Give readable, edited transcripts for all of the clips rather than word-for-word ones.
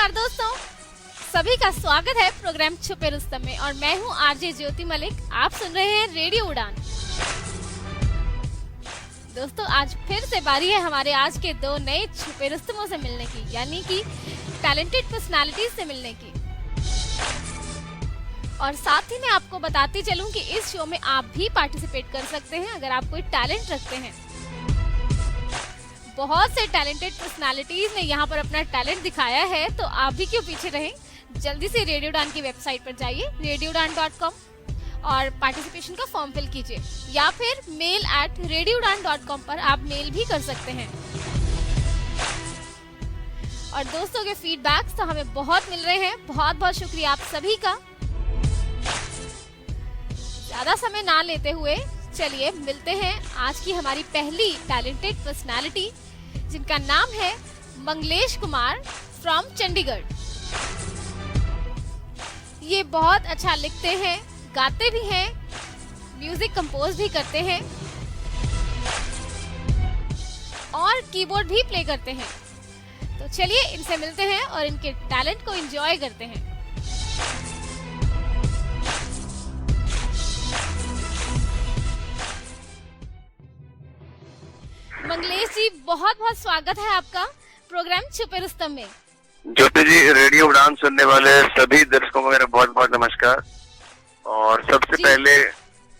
नमस्कार दोस्तों, सभी का स्वागत है प्रोग्राम छुपे रुस्तम में और मैं हूं आरजे ज्योति मलिक। आप सुन रहे हैं रेडियो उड़ान। दोस्तों, आज फिर से बारी है हमारे आज के दो नए छुपे रुस्तमों से मिलने की, यानी कि टैलेंटेड पर्सनालिटीज से मिलने की। और साथ ही मैं आपको बताती चलूं कि इस शो में आप भी पार्टिसिपेट कर सकते हैं अगर आप कोई टैलेंट रखते हैं। बहुत से टैलेंटेड पर्सनालिटीज ने यहाँ पर अपना टैलेंट दिखाया है, तो आप भी क्यों पीछे रहें, जल्दी से रेडियो उड़ान की वेबसाइट पर जाइए radioudan.com और पार्टिसिपेशन का फॉर्म फिल कीजिए, या फिर mail@radioudan.com पर आप मेल भी कर सकते हैं। और दोस्तों के फीडबैक्स तो हमें बहुत मिल रहे हैं, बहुत बहुत शुक्रिया आप सभी का। ज्यादा समय ना लेते हुए चलिए मिलते हैं आज की हमारी पहली टैलेंटेड पर्सनालिटी, जिनका नाम है मंगलेश कुमार फ्रॉम चंडीगढ़। ये बहुत अच्छा लिखते हैं, गाते भी हैं, म्यूजिक कंपोज भी करते हैं और कीबोर्ड भी प्ले करते हैं। तो चलिए इनसे मिलते हैं और इनके टैलेंट को एंजॉय करते हैं। मंगलेश जी, बहुत बहुत स्वागत है आपका प्रोग्राम छुपे रुस्तम में। ज्योति जी, रेडियो उड़ान सुनने वाले सभी दर्शकों को मेरा बहुत बहुत नमस्कार। और सबसे पहले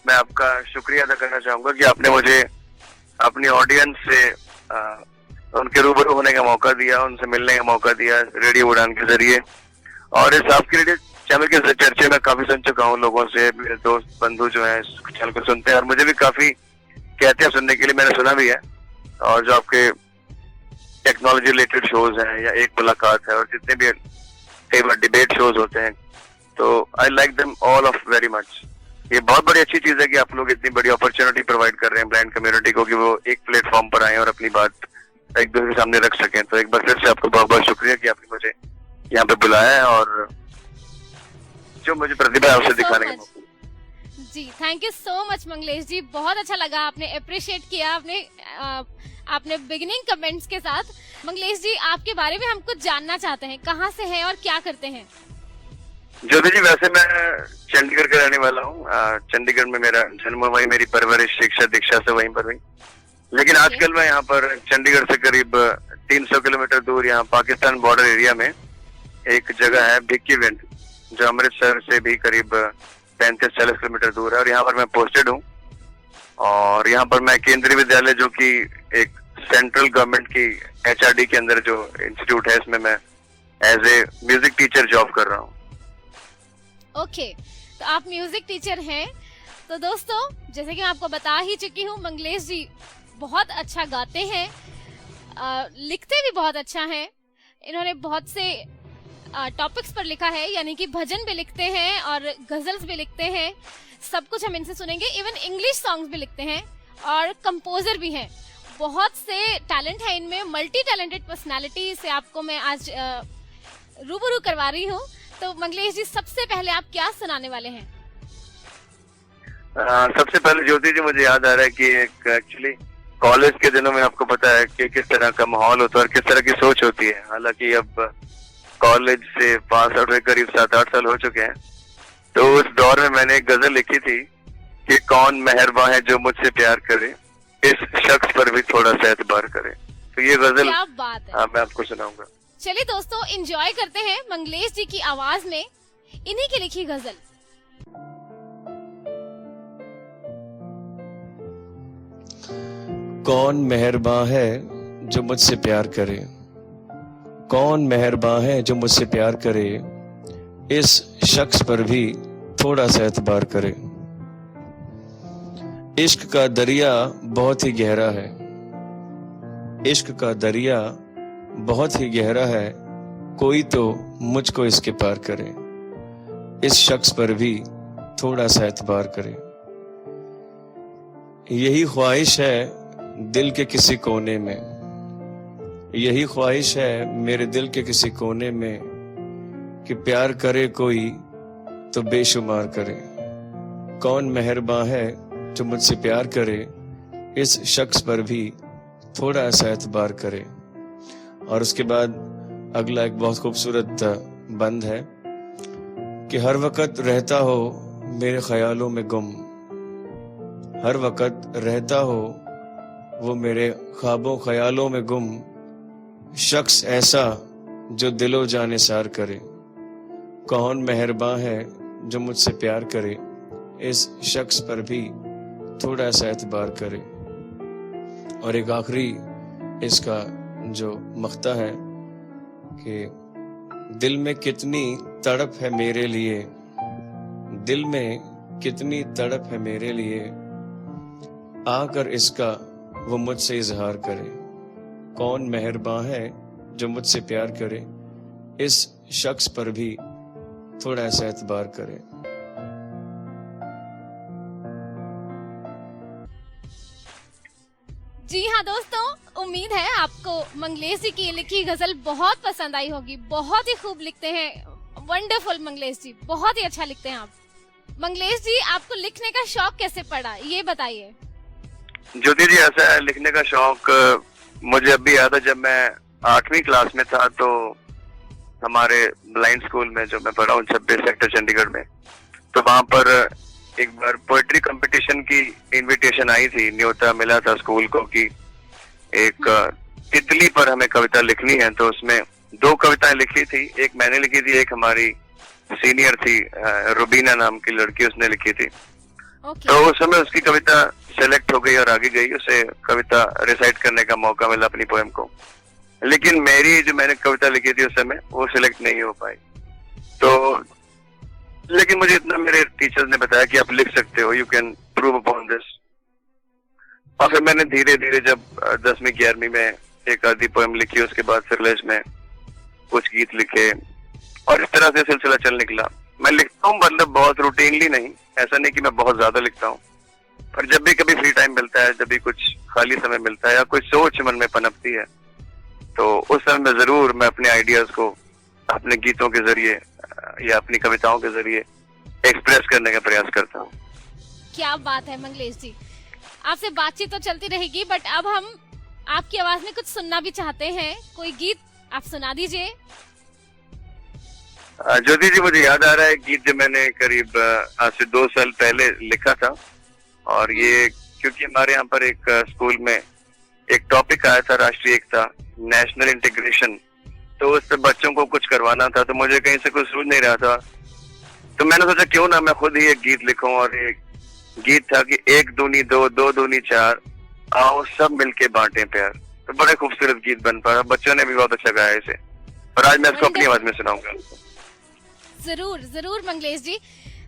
मैं आपका शुक्रिया अदा करना चाहूंगा कि आपने मुझे अपनी ऑडियंस से उनके रूबरू होने का मौका दिया, उनसे मिलने का मौका दिया रेडियो उड़ान के जरिए। और इस आपके रेडियो चैनल के चर्चे में काफी सुन चुका हूँ लोगों से, मेरे दोस्त बंधु जो है इस चैनल को सुनते हैं और मुझे भी काफी कहते हैं सुनने के लिए, मैंने सुना भी है। और जो आपके टेक्नोलॉजी रिलेटेड शोज हैं या एक मुलाकात है और जितने भी कई बार डिबेट शोज होते हैं, तो I like them all of very much. ये बहुत बड़ी अच्छी चीज है कि आप लोग इतनी बड़ी अपॉर्चुनिटी प्रोवाइड कर रहे हैं ब्लाइंड कम्युनिटी को कि वो एक प्लेटफॉर्म पर आए और अपनी बात एक दूसरे के सामने रख सकें। तो एक बार फिर से आपको बहुत बहुत शुक्रिया कि आपने मुझे यहाँ पे बुलाया है और जो मुझे प्रतिभा है उसे दिखाने का मौका जी। Thank you so much Mangalesh ji, बहुत अच्छा लगा, आपने अप्रिशिएट किया आपने बिगिनिंग कमेंट्स के साथ। मंगलेश जी, आपके बारे में हम कुछ जानना चाहते हैं, कहाँ से हैं और क्या करते हैं? ज्योति जी, वैसे मैं चंडीगढ़ का रहने वाला हूँ। चंडीगढ़ में मेरा जन्म, वही मेरी परवरिश, शिक्षा दीक्षा से वहीं पर हुई। लेकिन आजकल मैं यहाँ पर चंडीगढ़ से करीब 300 किलोमीटर दूर यहाँ पाकिस्तान बॉर्डर एरिया में एक जगह है भिक्कीविंड, जो अमृतसर से भी करीब 35-40 किलोमीटर दूर है, और यहाँ पर मैं पोस्टेड हूँ। और यहाँ पर मैं केंद्रीय विद्यालय, जो कि एक सेंट्रल गवर्नमेंट की HRD के अंदर जो इंस्टीट्यूट है, इसमें मैं as a music teacher job कर रहा हूँ। ओके, तो आप म्यूजिक टीचर हैं। तो दोस्तों, जैसे कि मैं आपको बता ही चुकी हूँ, मंगलेश जी बहुत अच्छा गाते हैं, लिखते भी बहुत अच्छा हैं। इन्होंने बहुत से टॉपिक्स पर लिखा है, यानी कि भजन भी लिखते हैं और गजल्स भी लिखते हैं। सब कुछ हम इनसे सुनेंगे। इवन इंग्लिश सॉन्ग्स भी लिखते हैं और कंपोजर भी हैं। बहुत से टैलेंट है इनमें, मल्टी टैलेंटेड पर्सनालिटी से आपको मैं आज रूबरू करवा रही हूँ। तो मंगलेश जी, सबसे पहले आप क्या सुनाने वाले हैं? सबसे पहले ज्योति जी, मुझे याद आ रहा है कि एक्चुअली कॉलेज के दिनों में आपको पता है कि किस तरह का माहौल होता है और किस तरह की सोच होती है। हालांकि अब कॉलेज से पास आउट हुए करीब 7-8 साल हो चुके हैं। तो उस दौर में मैंने एक गजल लिखी थी कि कौन मेहरबान है जो मुझसे प्यार करे, इस शख्स पर भी थोड़ा सा एतबार करे। तो ये गजल क्या बात है, मैं आपको सुनाऊंगा। चलिए दोस्तों, एंजॉय करते हैं मंगलेश जी की आवाज में इन्हीं की लिखी गजल। कौन मेहरबान है जो मुझसे प्यार करे, कौन मेहरबान है जो मुझसे प्यार करे, इस शख्स पर भी थोड़ा सा एतबार करे। इश्क का दरिया बहुत ही गहरा है, इश्क का दरिया बहुत ही गहरा है, कोई तो मुझको इसके पार करे, इस शख्स पर भी थोड़ा सा एतबार करे। यही ख्वाहिश है दिल के किसी कोने में, यही ख्वाहिश है मेरे दिल के किसी कोने में, कि प्यार करे कोई तो बेशुमार करे। कौन मेहरबान है जो मुझसे प्यार करे, इस शख्स पर भी थोड़ा सा एतबार करे। और उसके बाद अगला एक बहुत खूबसूरत बंद है कि हर वक्त रहता हो मेरे ख्यालों में गुम, हर वक्त रहता हो वो मेरे ख्वाबों ख्यालों में गुम, शख्स ऐसा जो दिलो जाने सार करे, कौन मेहरबान है जो मुझसे प्यार करे, इस शख्स पर भी थोड़ा सा एतबार करे। और एक आखिरी इसका जो मख्ता है कि दिल में कितनी तड़प है मेरे लिए, दिल में कितनी तड़प है मेरे लिए, आकर इसका वो मुझसे इजहार करे, कौन मेहरबान है जो मुझसे प्यार करे, इस शख्स पर भी थोड़ा सा एतबार करे। जी हाँ दोस्तों, उम्मीद है आपको मंगलेश जी की लिखी गजल बहुत पसंद आई होगी। बहुत ही खूब लिखते हैं, वंडरफुल मंगलेश जी, बहुत ही अच्छा लिखते हैं आप। मंगलेश जी, आपको लिखने का शौक कैसे पड़ा, ये बताइए। ज्योति जी, ऐसा है, लिखने का शौक मुझे अभी याद है, जब मैं 8वीं क्लास में था तो हमारे ब्लाइंड स्कूल में जो मैं पढ़ा हूँ 26 सेक्टर चंडीगढ़ में, तो वहां पर एक बार पोएट्री कंपटीशन की इनविटेशन आई थी, न्योता मिला था स्कूल को कि एक तितली पर हमें कविता लिखनी है। तो उसमें 2 कविताएं लिखी थी, एक मैंने लिखी थी, एक हमारी सीनियर थी रुबीना नाम की लड़की, उसने लिखी थी। तो उस समय उसकी कविता सेलेक्ट हो गई और आगे गई, उसे कविता रिसाइट करने का मौका मिला अपनी पोएम को। लेकिन मेरी जो मैंने कविता लिखी थी उस समय वो सिलेक्ट नहीं हो पाई। तो लेकिन मुझे इतना मेरे टीचर्स ने बताया कि आप लिख सकते हो, you can prove upon this. और फिर मैंने धीरे धीरे जब 10वीं 11वीं में एक आधी पोएम लिखी, उसके बाद फिर कॉलेज में कुछ गीत लिखे और इस तरह से सिलसिला चल निकला। मैं लिखता हूँ, मतलब बहुत रूटीनली नहीं, ऐसा नहीं कि मैं बहुत ज्यादा लिखता हूँ, पर जब भी कभी फ्री टाइम मिलता है, जब भी कुछ खाली समय मिलता है या कोई सोच मन में पनपती है, तो उस समय में जरूर मैं अपने आइडियाज को अपने गीतों के जरिए या अपनी कविताओं के जरिए एक्सप्रेस करने का प्रयास करता हूँ। क्या बात है मंगलेश जी, आपसे बातचीत तो चलती रहेगी, बट अब हम आपकी आवाज में कुछ सुनना भी चाहते हैं। कोई गीत आप सुना दीजिए। ज्योति जी, मुझे याद आ रहा है गीत जो मैंने करीब आज से 2 साल पहले लिखा था, और ये क्योंकि हमारे यहाँ पर एक स्कूल में एक टॉपिक आया था, राष्ट्रीय एकता, नेशनल इंटीग्रेशन, तो उस पर बच्चों को कुछ करवाना था, तो मुझे कहीं से कुछ सूझ नहीं रहा था, तो मैंने सोचा क्यों ना मैं खुद ही एक गीत लिखूं। और एक गीत था कि 1 दूनी 2, 2 दूनी 4, आओ सब मिलके बांटे प्यार। तो बड़े खूबसूरत गीत बन पाया, बच्चों ने भी बहुत अच्छा गाया इसे, और आज मैं इसको अपनी आवाज में सुनाऊंगा। जरूर जरूर मंगलेश जी।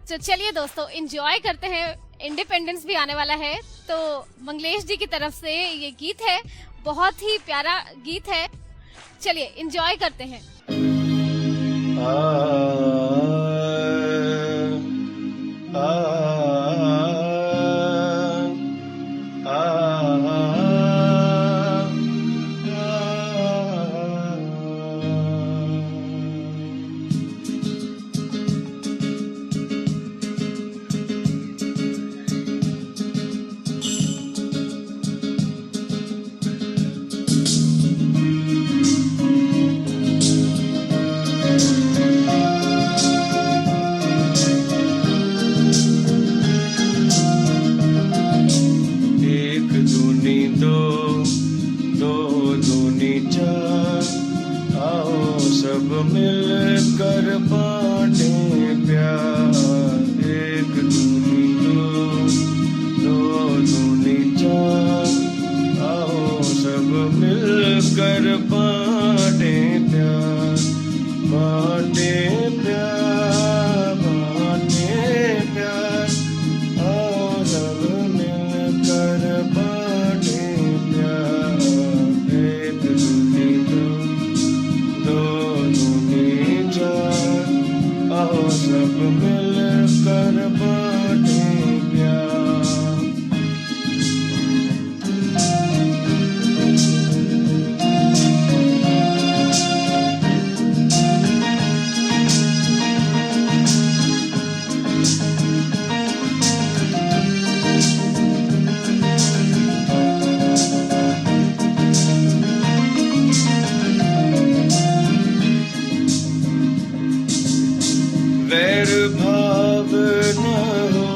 तो चलिए दोस्तों, एंजॉय करते हैं, इंडिपेंडेंस भी आने वाला है, तो मंगलेश जी की तरफ से ये गीत है, बहुत ही प्यारा गीत है, चलिए एंजॉय करते हैं। वैर भाव न हो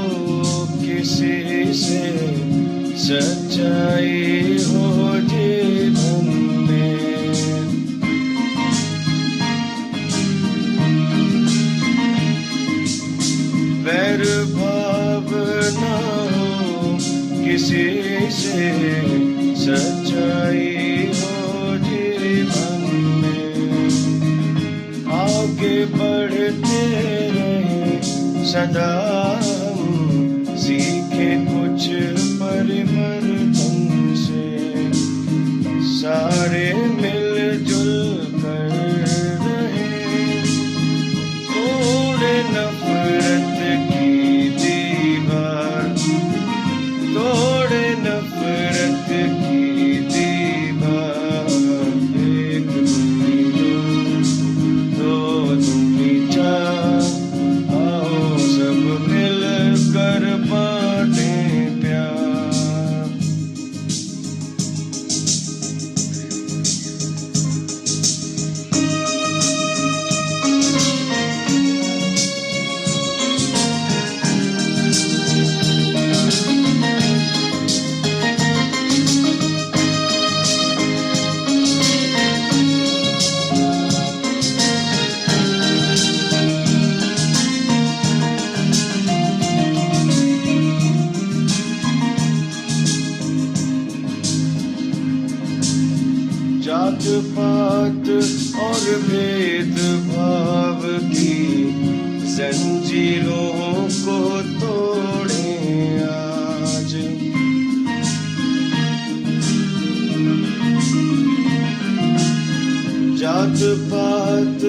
किसी से, सच्चाई हो जीवन में। वैर भाव न हो किसी से, सच्चाई हो जीवन में। आगे बढ़ते रहे सदा हम, सीखे कुछ परिवर्तन से। सारे मिलजुल कर रहे, तोड़े नफरत की दीवार, तोड़े नफरत की दीवार। एक दूनी दो दूनी चार, आओ सब मिल कर बांटे प्यार। जात पात और भेद भाव की जंजीरों को तोड़े आज। जात पात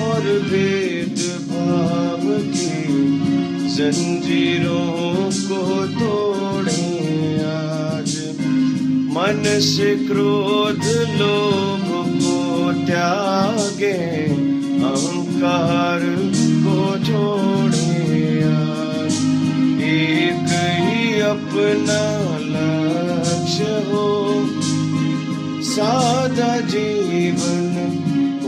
और भेद भाव की जंजीरों को तोड़े आज। मन से क्रोध लोभ को त्यागे, अहंकार को छोड़े आज। एक ही अपना लक्ष्य हो, सादा जीवन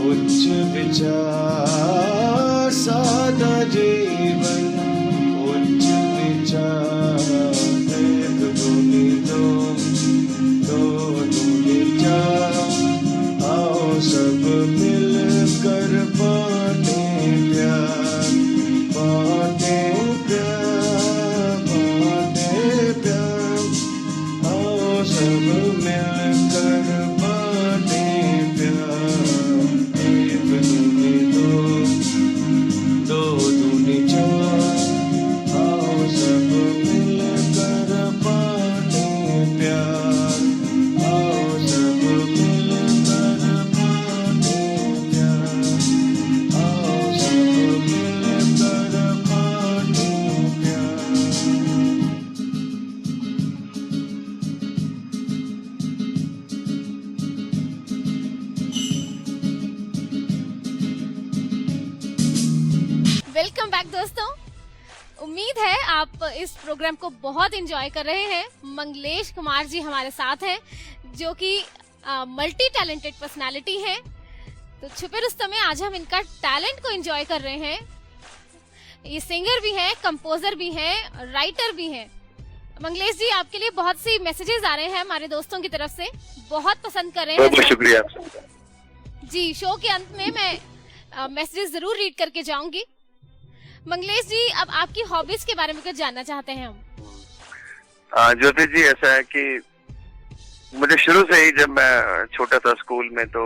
उच्च विचार। सादा जीवन उच्च विचार। एक दूनी दो दूनी चार, आओ सब मिल कर बांटे प्यार। बांटे प्यार, बांटे प्यार, आओ सब मिल कर बांटे प्यार। एक दूनी दो दूनी चार, आओ सब मिल कर बांटे प्यार। आओ सब मिल कर बांटे प्यार। आओ सब मिल कर बांटे प्यार। वेलकम बैक दोस्तों। उम्मीद है आप इस प्रोग्राम को बहुत एंजॉय कर रहे हैं। मंगलेश कुमार जी हमारे साथ हैं, जो कि मल्टी टैलेंटेड पर्सनालिटी हैं। तो छुपे रुस्तम में आज हम इनका टैलेंट को एंजॉय कर रहे हैं। ये सिंगर भी हैं, कंपोजर भी हैं, राइटर भी हैं। मंगलेश जी, आपके लिए बहुत सी मैसेजेस आ रहे हैं हमारे दोस्तों की तरफ से, बहुत पसंद कर रहे हैं। बहुत शुक्रिया जी, शो के अंत में मैं मैसेजेस जरूर रीड करके जाऊंगी। मंगलेश जी, अब आपकी हॉबीज के बारे में कुछ जानना चाहते हैं हम। ज्योति जी, ऐसा है कि मुझे शुरू से ही, जब मैं छोटा था स्कूल में, तो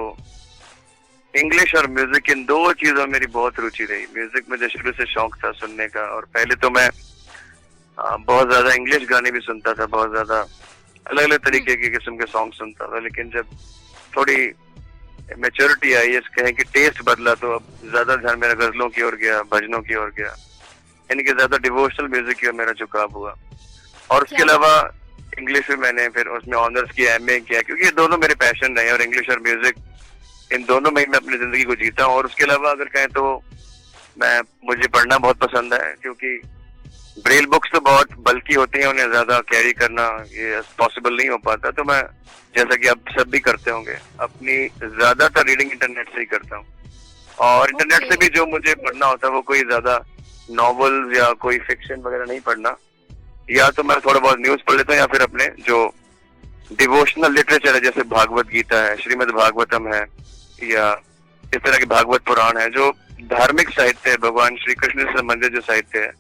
इंग्लिश और म्यूजिक, इन दो चीजों में मेरी बहुत रुचि रही। म्यूजिक मुझे शुरू से शौक था सुनने का, और पहले तो मैं बहुत ज्यादा इंग्लिश गाने भी सुनता था, बहुत ज्यादा अलग अलग तरीके के किस्म के सॉन्ग सुनता था। लेकिन जब थोड़ी मैच्योरिटी आई, कहें कि टेस्ट बदला, तो अब ज्यादा ध्यान मेरा गजलों की ओर गया, भजनों की ओर गया, यानी कि ज्यादा डिवोशनल म्यूजिक की ओर मेरा झुकाव हुआ। और उसके अलावा इंग्लिश में मैंने फिर उसमें ऑनर्स किया, एमए किया, क्योंकि ये दोनों मेरे पैशन रहे, और इंग्लिश और म्यूजिक, इन दोनों में ही मैं अपनी जिंदगी को जीता हूँ। और उसके अलावा अगर कहें तो मुझे पढ़ना बहुत पसंद है, क्योंकि ब्रेल बुक्स तो बहुत बल्कि होती हैं, उन्हें ज्यादा कैरी करना ये पॉसिबल नहीं हो पाता। तो मैं, जैसा कि आप सब भी करते होंगे, अपनी ज्यादातर रीडिंग इंटरनेट से ही करता हूँ। और इंटरनेट से भी जो मुझे पढ़ना होता है वो कोई ज्यादा नॉवेल्स या कोई फिक्शन वगैरह नहीं पढ़ना, या तो मैं थोड़ा बहुत न्यूज पढ़ लेता हूँ, या फिर अपने जो डिवोशनल लिटरेचर है जैसे भागवत गीता है, श्रीमद् भागवतम है, या इस तरह के भागवत पुराण है, जो धार्मिक साहित्य है, भगवान श्री कृष्ण से संबंधित जो साहित्य है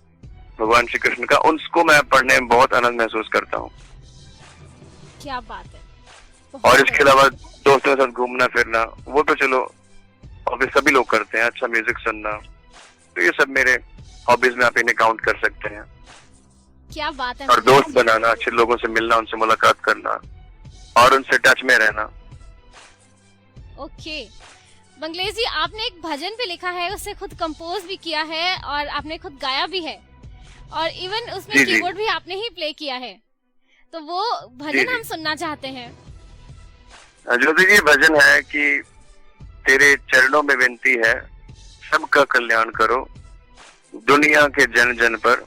भगवान श्री कृष्ण का, उसको मैं पढ़ने में बहुत आनंद महसूस करता हूँ। क्या बात है। और इसके अलावा दोस्तों के साथ घूमना फिरना, वो तो चलो ऑब्वियस सभी लोग करते हैं, अच्छा म्यूजिक सुनना, तो ये सब मेरे हॉबीज में आप इन्हें काउंट कर सकते हैं। क्या बात है। और दोस्त बनाना, अच्छे लोगों से मिलना, उनसे मुलाकात करना और उनसे टच में रहना। ओके मंगलेश जी, आपने एक भजन भी लिखा है, उसे खुद कंपोज भी किया है और आपने खुद गाया भी है, और इवन उसमें जी, कीबोर्ड भी आपने ही प्ले किया है, तो वो भजन हम सुनना चाहते हैं। ज्योति जी, भजन है कि तेरे चरणों में विनती है, सबका कल्याण करो, दुनिया के जन जन पर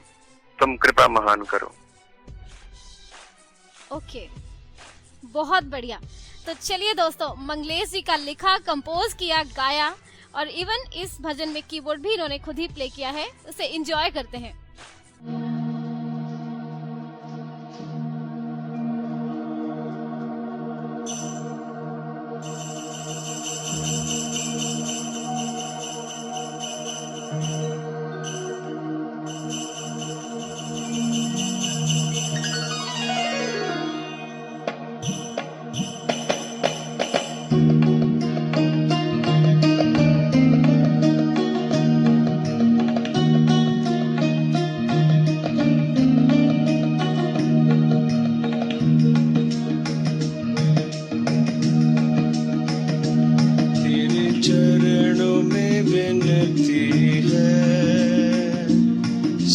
तुम कृपा महान करो। ओके बहुत बढ़िया। तो चलिए दोस्तों, मंगलेश जी का लिखा, कंपोज किया, गाया और इवन इस भजन में कीबोर्ड भी इन्होंने खुद ही प्ले किया है, उसे एंजॉय करते हैं।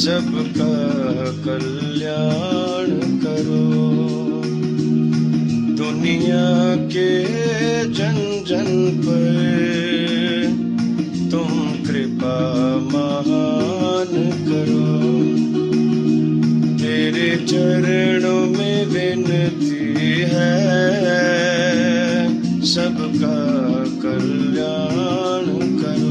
सबका कल्याण करो, दुनिया के जन जन पर तुम कृपा महान करो। तेरे चरणों में विनती है, सबका कल्याण करो।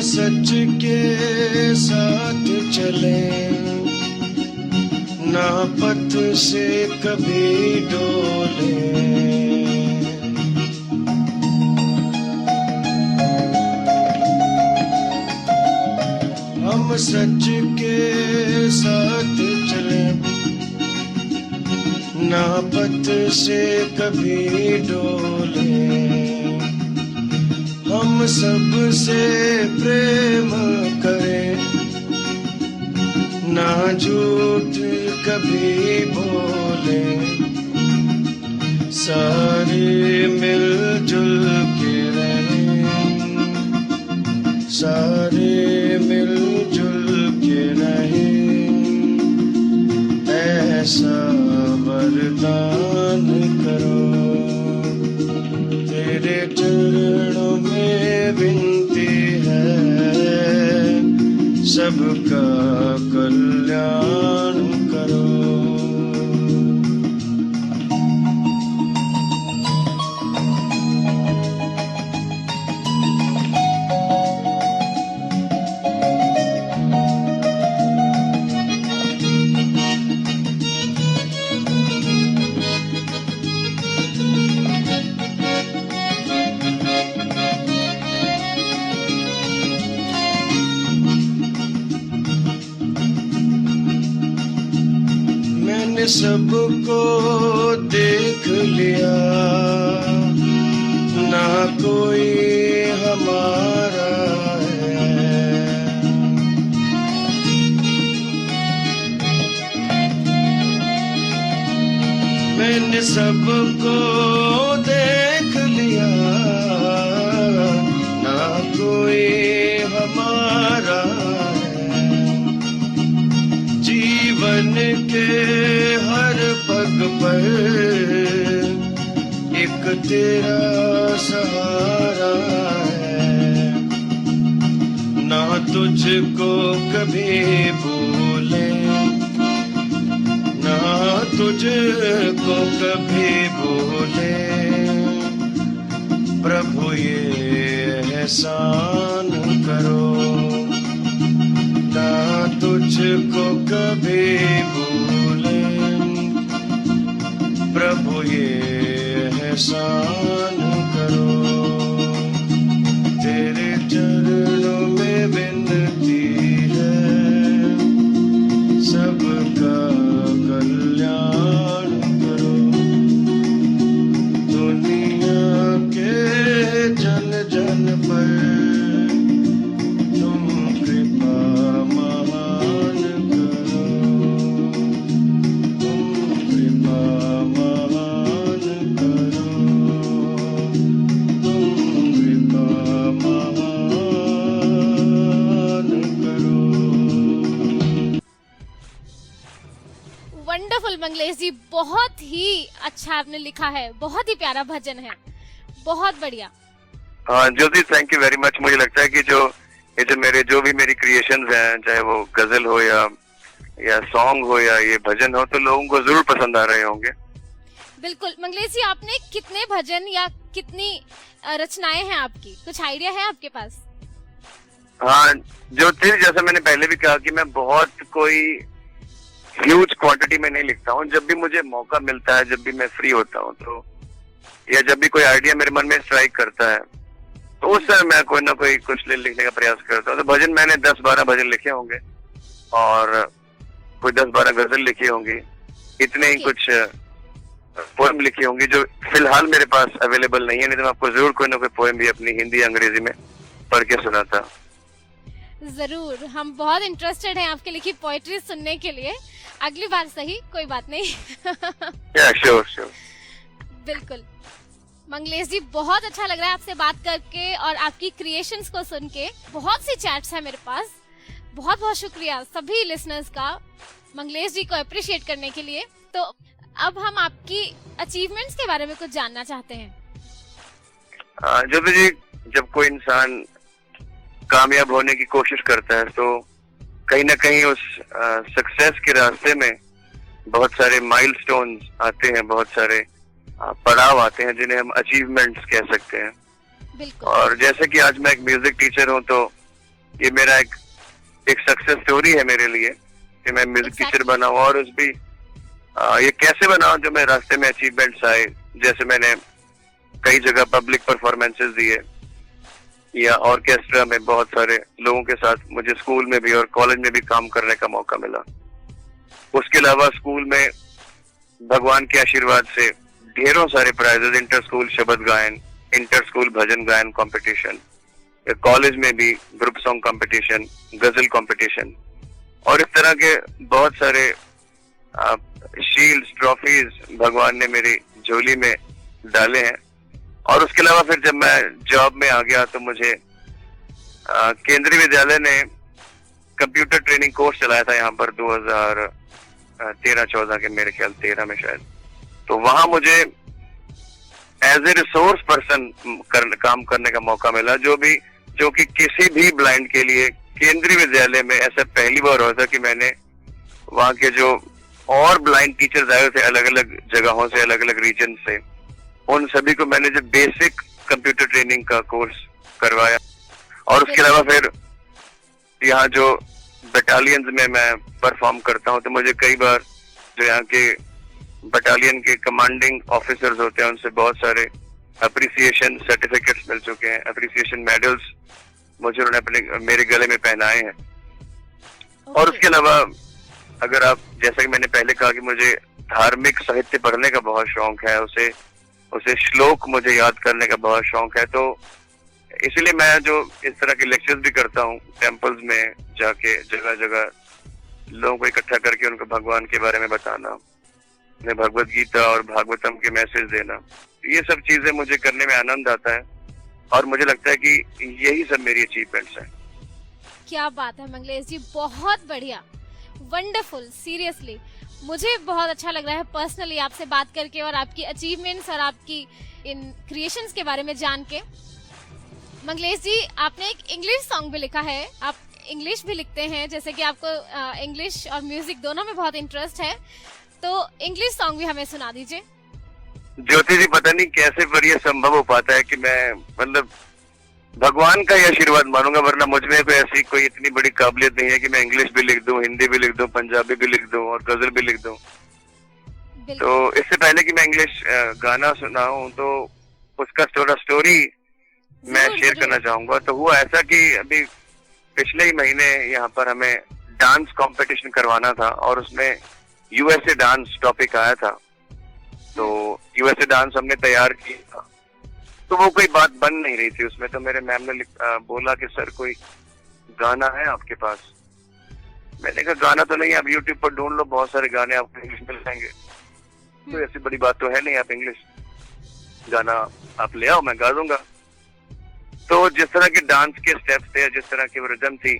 सच के साथ चले, ना पथ से कभी डोले, हम सच के साथ चले, ना पथ से कभी डोले, हम सबसे प्रेम करें, ना झूठ कभी बोले, सारे मिलजुल के रहें, सारे मिलजुल के रहें, ऐसा वरदान करो। तेरे चरणों में विनती है, सबका कल्याण करो। सबको देख लिया, ना कोई हमारा है, मैंने सबको देख लिया, ना कोई हमारा है, जीवन दिन के हर पग पर एक तेरा सहारा है, ना तुझको कभी भूले, ना तुझको कभी भूले, प्रभु ये एहसान करो, ना तुझको कभी भूले, प्रभु ये एहसान करो। तेरे चरणों में विनती है, सबका कल्याण करो, दुनिया के जन जन पर तुम कृपा महान करो, तुम कृपा महान करो, तुम कृपा महान करो। वंडरफुल मंगलेश जी, बहुत ही अच्छा आपने लिखा है, बहुत ही प्यारा भजन है, बहुत बढ़िया। हाँ ज्योति, थैंक यू वेरी मच। मुझे लगता है कि जो भी मेरी क्रिएशंस हैं, चाहे वो गजल हो या सॉन्ग हो या ये भजन हो, तो लोगों को जरूर पसंद आ रहे होंगे। बिल्कुल मंगलेश जी, आपने कितने भजन या कितनी रचनाएं हैं आपकी, कुछ आइडिया है आपके पास? हाँ ज्योति, जैसा मैंने पहले भी कहा कि मैं बहुत कोई ह्यूज क्वांटिटी में नहीं लिखता हूँ। जब भी मुझे मौका मिलता है, जब भी मैं फ्री होता हूँ, तो या जब भी कोई आइडिया मेरे मन में स्ट्राइक करता है, तो उस समय मैं कोई ना कोई कुछ लिखने का प्रयास करता हूँ। तो भजन मैंने 10-12 भजन लिखे होंगे और कोई 10-12 गजल लिखी होंगी, इतने ही कुछ पोएम लिखी होंगी जो फिलहाल मेरे पास अवेलेबल नहीं है, नहीं तो मैं आपको जरूर कोई ना कोई पोएम भी अपनी हिंदी अंग्रेजी में पढ़ के सुनाता। जरूर, हम बहुत इंटरेस्टेड हैं आपकी लिखी पोएट्री सुनने के लिए। अगली बार सही, कोई बात नहीं। Sure sure. बिल्कुल मंगलेश जी, बहुत अच्छा लग रहा है आपसे बात करके और आपकी क्रिएशंस को सुन के। बहुत सी चैट्स है मेरे पास। बहुत बहुत शुक्रिया सभी लिसनर्स का मंगलेश जी को अप्रिशिएट करने के लिए। तो अब हम आपकी अचीवमेंट्स के बारे में कुछ जानना चाहते हैं। ज्योति जी, जब कोई इंसान कामयाब होने की कोशिश करता है, तो कहीं ना कहीं उस सक्सेस के रास्ते में बहुत सारे माइलस्टोन्स आते हैं, बहुत सारे पड़ाव आते हैं, जिन्हें हम अचीवमेंट्स कह सकते हैं। बिल्कुल। और जैसे कि आज मैं एक म्यूजिक टीचर हूँ, तो ये मेरा एक सक्सेस स्टोरी है मेरे लिए कि मैं म्यूजिक टीचर बना हूँ। और ये कैसे बना, जो मेरे रास्ते में अचीवमेंट्स आए, जैसे मैंने कई जगह पब्लिक परफॉर्मेंसेस दिए या ऑर्केस्ट्रा में बहुत सारे लोगों के साथ मुझे स्कूल में भी और कॉलेज में भी काम करने का मौका मिला। उसके अलावा स्कूल में भगवान के आशीर्वाद से ढेरों सारे प्राइजेस, इंटर स्कूल शब्द गायन, इंटर स्कूल भजन गायन कंपटीशन, कॉलेज में भी ग्रुप सॉन्ग कंपटीशन, गजल कंपटीशन, और इस तरह के बहुत सारे शील्ड्स, ट्रॉफीज भगवान ने मेरी झोली में डाले हैं। और उसके अलावा फिर जब मैं जॉब में आ गया, तो मुझे केंद्रीय विद्यालय ने कंप्यूटर ट्रेनिंग कोर्स चलाया था यहाँ पर 2013-14 के, मेरे ख्याल 13 में शायद। तो वहां मुझे एज ए रिसोर्स पर्सन काम करने का मौका मिला, जो कि किसी भी ब्लाइंड के लिए केंद्रीय विद्यालय में ऐसा पहली बार हुआ था कि मैंने वहां के जो और ब्लाइंड टीचर्स आए थे अलग अलग जगहों से, अलग अलग रीजन से, उन सभी को मैंने जो बेसिक कंप्यूटर ट्रेनिंग का कोर्स करवाया। और उसके अलावा फिर यहाँ जो बटालियंस में मैं परफॉर्म करता हूँ, तो मुझे कई बार जो यहाँ के बटालियन के कमांडिंग ऑफिसर्स होते हैं, उनसे बहुत सारे अप्रिसिएशन सर्टिफिकेट्स मिल चुके हैं, अप्रिसिएशन मेडल्स मुझे उन्होंने मेरे गले में पहनाए हैं। और उसके अलावा अगर आप, जैसा कि मैंने पहले कहा कि मुझे धार्मिक साहित्य पढ़ने का बहुत शौक है, उसे श्लोक मुझे याद करने का बहुत शौक है, तो इसीलिए मैं जो इस तरह के लेक्चर्स भी करता हूँ, टेम्पल्स में जाके जगह जगह लोगों को इकट्ठा करके उनको भगवान के बारे में बताना, उन्हें भगवत गीता और भागवतम के मैसेज देना, ये सब चीजें मुझे करने में आनंद आता है। और मुझे लगता है कि यही सब मेरी अचीवमेंट्स हैं। क्या बात है मंगलेश जी, बहुत बढ़िया। वंडरफुल, सीरियसली मुझे बहुत अच्छा लग रहा है पर्सनली आपसे बात करके और आपकी अचीवमेंट्स और आपकी इन क्रिएशंस के बारे में जान के। मंगलेश जी, आपने एक इंग्लिश सॉन्ग भी लिखा है, आप इंग्लिश भी लिखते हैं, जैसे कि आपको इंग्लिश और म्यूजिक दोनों में बहुत इंटरेस्ट है, तो इंग्लिश सॉन्ग भी हमें सुना दीजिए। ज्योति जी, पता नहीं कैसे पर ये संभव हो पाता है कि मैं मतलब भगवान का ही आशीर्वाद मानूंगा, वरना मुझ में कोई ऐसी कोई इतनी बड़ी काबिलियत नहीं है कि मैं इंग्लिश भी लिख दूं, हिंदी भी लिख दूं, पंजाबी भी लिख दूं और गजल भी लिख दूं। तो इससे पहले कि मैं इंग्लिश गाना सुनाऊं तो उसका थोड़ा स्टोरी मैं शेयर करना चाहूंगा। तो हुआ ऐसा कि अभी पिछले ही महीने यहाँ पर हमें डांस कंपटीशन करवाना था और उसमें यूएसए डांस टॉपिक आया था। तो यूएसए डांस हमने तैयार किया, तो वो कोई बात बन नहीं रही थी उसमें। तो मेरे मैम ने बोला कि सर कोई गाना है आपके पास? मैंने कहा गाना तो नहीं, आप यूट्यूब पर ढूंढ लो, बहुत सारे गाने आपको इंग्लिश मिल जाएंगे। तो ऐसी बड़ी बात तो है नहीं, आप इंग्लिश गाना आप ले आओ, मैं गा दूंगा। तो जिस तरह के डांस के स्टेप्स थे, जिस तरह की रिदम थी,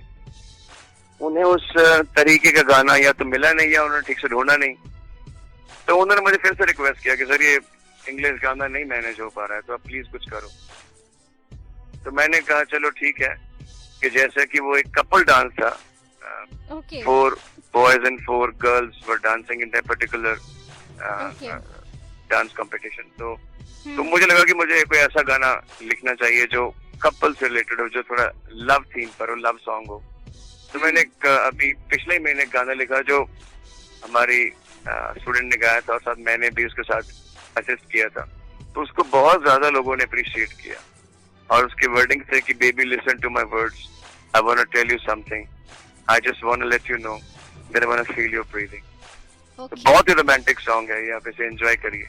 उन्हें उस तरीके का गाना या तो मिला नहीं या उन्होंने ठीक से ढूंढा नहीं। तो उन्होंने मुझे फिर से रिक्वेस्ट किया कि सर ये इंग्लिश गाना नहीं मैनेज हो पा रहा है, तो आप प्लीज कुछ करो। तो मैंने कहा चलो ठीक है, कि जैसे कि वो एक कपल डांस था, 4 boys and 4 girls were dancing in that particular dance competition. तो मुझे लगा कि मुझे कोई ऐसा गाना लिखना चाहिए जो कपल से रिलेटेड हो, जो थोड़ा लव थीम पर हो, लव सॉन्ग हो। तो मैंने अभी पिछले महीने गाना लिखा जो हमारी स्टूडेंट ने गाया था और साथ मैंने भी उसके साथ असिस्ट किया था। तो उसको बहुत ज्यादा लोगों ने अप्रिशिएट किया और उसके वर्डिंग थे कि baby listen to my words, I want to tell you something, I just want to let you know that I want to feel your breathing. तो बहुत ही रोमांटिक सॉन्ग है ये, आप इसे एंजॉय करिए।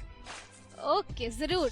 ओके, जरूर।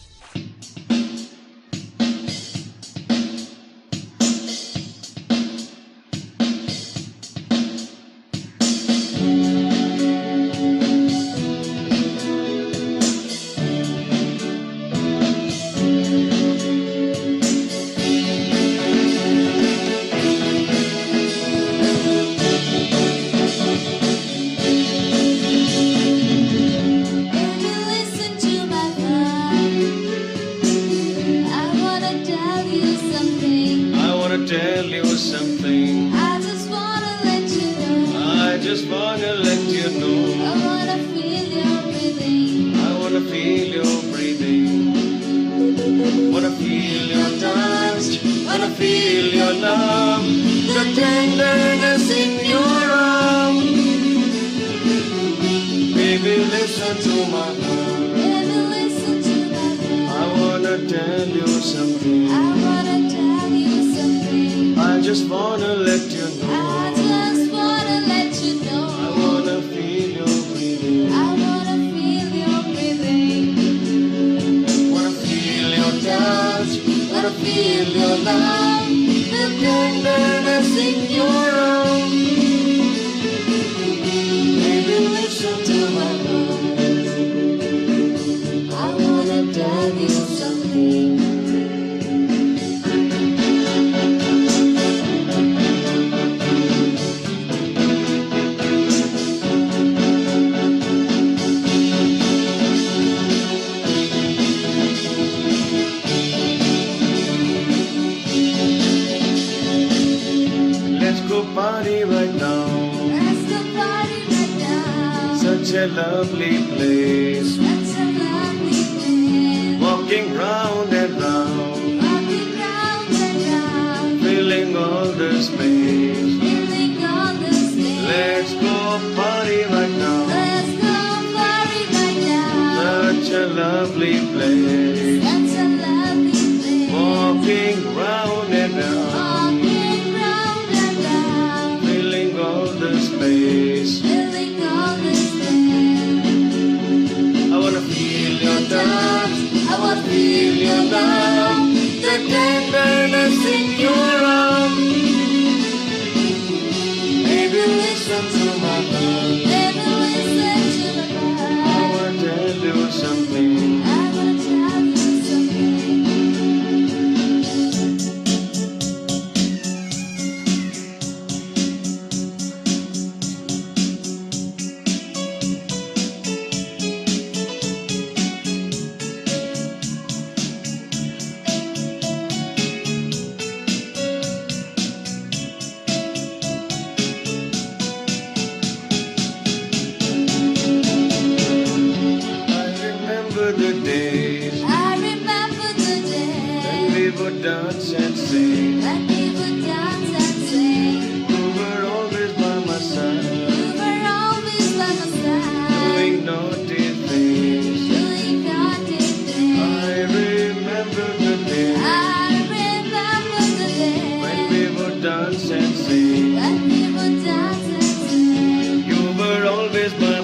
Tell you something. I just wanna let you know. I just wanna let you know. I wanna feel your breathing. I wanna feel your breathing. Wanna feel your touch. Wanna feel your love. The tenderness in your arms. Baby, listen to my heart. Baby, listen to my heart. I wanna tell you something. I wanna tell you something. I just wanna let you know. I just wanna let you know. I wanna feel your breathing. I wanna feel your breathing. Wanna feel your touch. Wanna feel your love. The tenderness in your arms. Baby, listen to my heart. I wanna tell you something. Party right now. Let's go party right now. Such a lovely place. Such a lovely place. Walking round and round. Walking round and round. Filling all the space. Filling all the space. Let's go party right now. Let's go party right now. Such a lovely place. Such a lovely place. Walking round and round. Space. Filling all the space. I wanna feel your touch. I wanna feel your love. The tenderness in your arms. Baby, listen to my heart. Baby, listen to my heart. I wanna tell you something. I wanna tell you something.